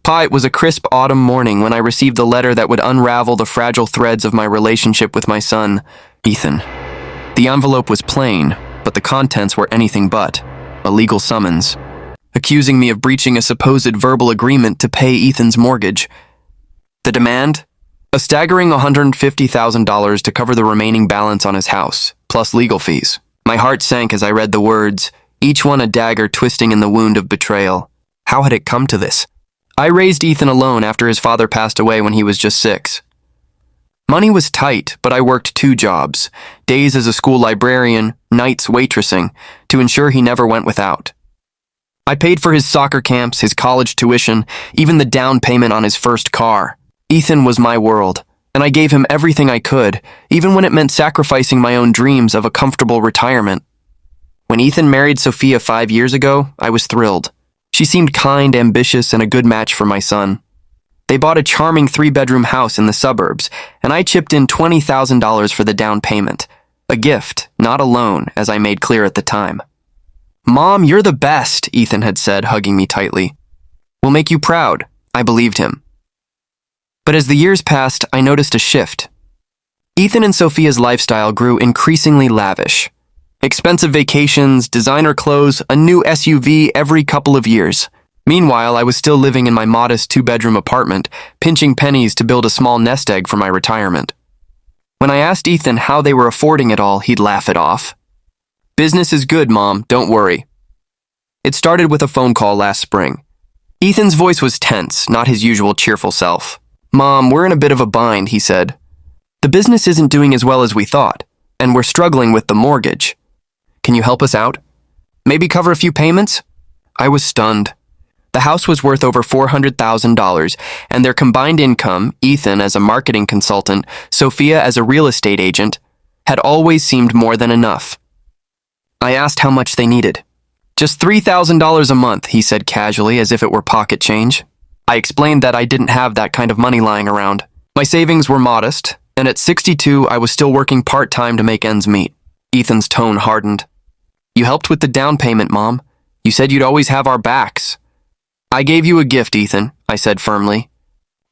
It was a crisp autumn morning when I received the letter that would unravel the fragile threads of my relationship with my son, Ethan. The envelope was plain, but the contents were anything but a legal summons, accusing me of breaching a supposed verbal agreement to pay Ethan's mortgage. The demand? A staggering $150,000 to cover the remaining balance on his house, plus legal fees. My heart sank as I read the words, each one a dagger twisting in the wound of betrayal. How had it come to this? I raised Ethan alone after his father passed away when he was just 6. Money was tight, but I worked 2 jobs, days as a school librarian, nights waitressing, to ensure he never went without. I paid for his soccer camps, his college tuition, even the down payment on his first car. Ethan was my world, and I gave him everything I could, even when it meant sacrificing my own dreams of a comfortable retirement. When Ethan married Sophia 5 years ago, I was thrilled. She seemed kind, ambitious, and a good match for my son. They bought a charming 3-bedroom house in the suburbs, and I chipped in $20,000 for the down payment. A gift, not a loan, as I made clear at the time. "Mom, you're the best," Ethan had said, hugging me tightly. "We'll make you proud." I believed him. But as the years passed, I noticed a shift. Ethan and Sophia's lifestyle grew increasingly lavish. Expensive vacations, designer clothes, a new SUV every couple of years. Meanwhile, I was still living in my modest 2-bedroom apartment, pinching pennies to build a small nest egg for my retirement. When I asked Ethan how they were affording it all, he'd laugh it off. "Business is good, Mom, don't worry." It started with a phone call last spring. Ethan's voice was tense, not his usual cheerful self. "Mom, we're in a bit of a bind," he said. "The business isn't doing as well as we thought, and we're struggling with the mortgage. Can you help us out? Maybe cover a few payments?" I was stunned. The house was worth over $400,000, and their combined income, Ethan as a marketing consultant, Sophia as a real estate agent, had always seemed more than enough. I asked how much they needed. "Just $3,000 a month," he said casually, as if it were pocket change. I explained that I didn't have that kind of money lying around. My savings were modest, and at 62, I was still working part-time to make ends meet. Ethan's tone hardened. "You helped with the down payment, Mom. You said you'd always have our backs." "I gave you a gift, Ethan," I said firmly.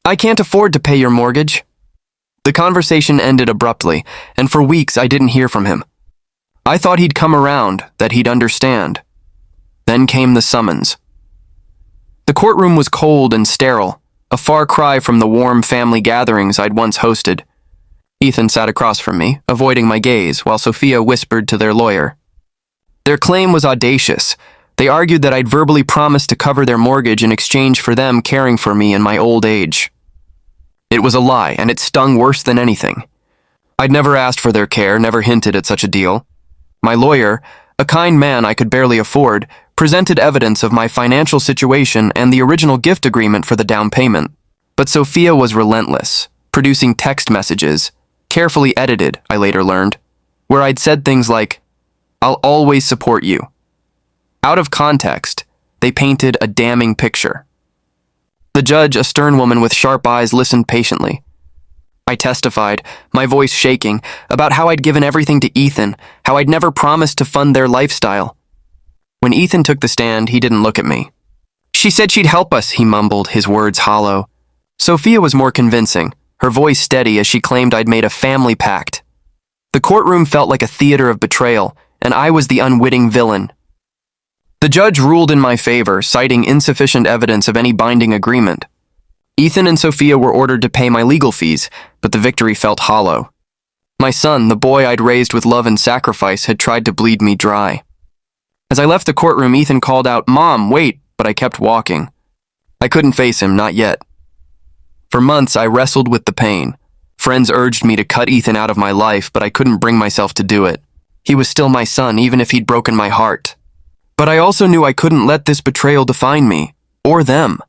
"I can't afford to pay your mortgage." The conversation ended abruptly, and for weeks I didn't hear from him. I thought he'd come around, that he'd understand. Then came the summons. The courtroom was cold and sterile, a far cry from the warm family gatherings I'd once hosted. Ethan sat across from me, avoiding my gaze, while Sophia whispered to their lawyer. Their claim was audacious. They argued that I'd verbally promised to cover their mortgage in exchange for them caring for me in my old age. It was a lie, and it stung worse than anything. I'd never asked for their care, never hinted at such a deal. My lawyer, a kind man I could barely afford, presented evidence of my financial situation and the original gift agreement for the down payment. But Sophia was relentless, producing text messages, carefully edited, I later learned, where I'd said things like, "I'll always support you." Out of context, they painted a damning picture. The judge, a stern woman with sharp eyes, listened patiently. I testified, my voice shaking, about how I'd given everything to Ethan, how I'd never promised to fund their lifestyle. When Ethan took the stand, he didn't look at me. "She said she'd help us," he mumbled, his words hollow. Sophia was more convincing, her voice steady as she claimed I'd made a family pact. The courtroom felt like a theater of betrayal, and I was the unwitting villain. The judge ruled in my favor, citing insufficient evidence of any binding agreement. Ethan and Sophia were ordered to pay my legal fees, but the victory felt hollow. My son, the boy I'd raised with love and sacrifice, had tried to bleed me dry. As I left the courtroom, Ethan called out, "Mom, wait," but I kept walking. I couldn't face him, not yet. For months, I wrestled with the pain. Friends urged me to cut Ethan out of my life, but I couldn't bring myself to do it. He was still my son, even if he'd broken my heart. But I also knew I couldn't let this betrayal define me, or them.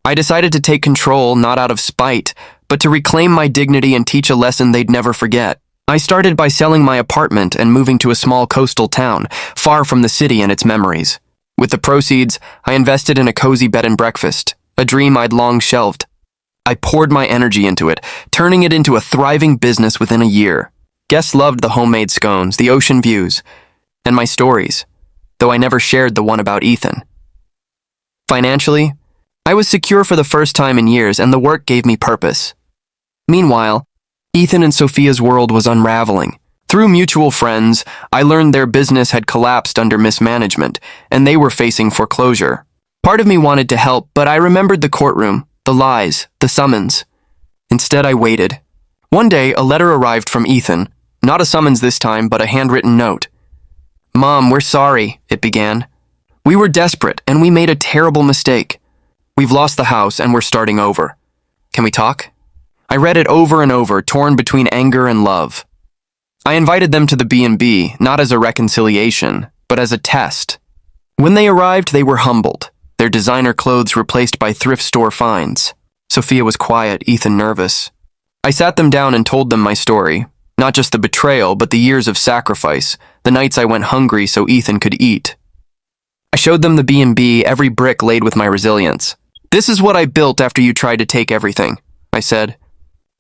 I decided to take control, not out of spite, but to reclaim my dignity and teach a lesson they'd never forget. I started by selling my apartment and moving to a small coastal town, far from the city and its memories. With the proceeds, I invested in a cozy bed and breakfast, a dream I'd long shelved. I poured my energy into it, turning it into a thriving business within a year. Guests loved the homemade scones, the ocean views, and my stories, though I never shared the one about Ethan. Financially, I was secure for the first time in years, and the work gave me purpose. Meanwhile, Ethan and Sophia's world was unraveling. Through mutual friends, I learned their business had collapsed under mismanagement, and they were facing foreclosure. Part of me wanted to help, but I remembered the courtroom, the lies, the summons. Instead, I waited. One day, a letter arrived from Ethan. Not a summons this time, but a handwritten note. "Mom, we're sorry," it began. "We were desperate, and we made a terrible mistake. We've lost the house, and we're starting over. Can we talk?" I read it over and over, torn between anger and love. I invited them to the B&B, not as a reconciliation, but as a test. When they arrived, they were humbled, their designer clothes replaced by thrift store finds. Sophia was quiet, Ethan nervous. I sat them down and told them my story, not just the betrayal, but the years of sacrifice, the nights I went hungry so Ethan could eat. I showed them the B&B, every brick laid with my resilience. "This is what I built after you tried to take everything," I said.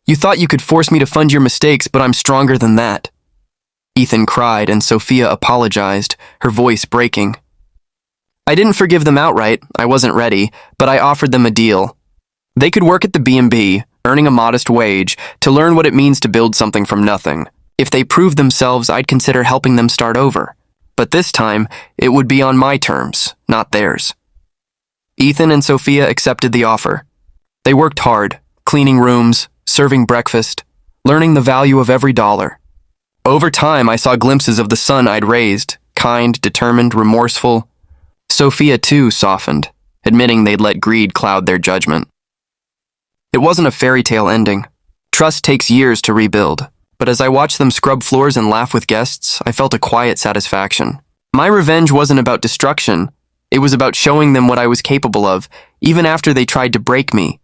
"You thought you could force me to fund your mistakes, but I'm stronger than that." Ethan cried, and Sophia apologized, her voice breaking. I didn't forgive them outright, I wasn't ready, but I offered them a deal. They could work at the B&B, earning a modest wage, to learn what it means to build something from nothing. If they proved themselves, I'd consider helping them start over. But this time, it would be on my terms, not theirs. Ethan and Sophia accepted the offer. They worked hard, cleaning rooms, serving breakfast, learning the value of every dollar. Over time, I saw glimpses of the son I'd raised, kind, determined, remorseful. Sophia, too, softened, admitting they'd let greed cloud their judgment. It wasn't a fairy tale ending. Trust takes years to rebuild, but as I watched them scrub floors and laugh with guests, I felt a quiet satisfaction. My revenge wasn't about destruction. It was about showing them what I was capable of, even after they tried to break me.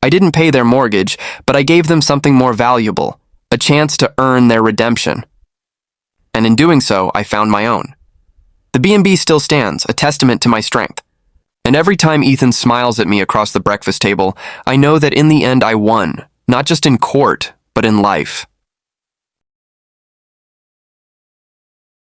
I didn't pay their mortgage, but I gave them something more valuable, a chance to earn their redemption. And in doing so, I found my own. The B&B still stands, a testament to my strength. And every time Ethan smiles at me across the breakfast table, I know that in the end I won, not just in court, but in life.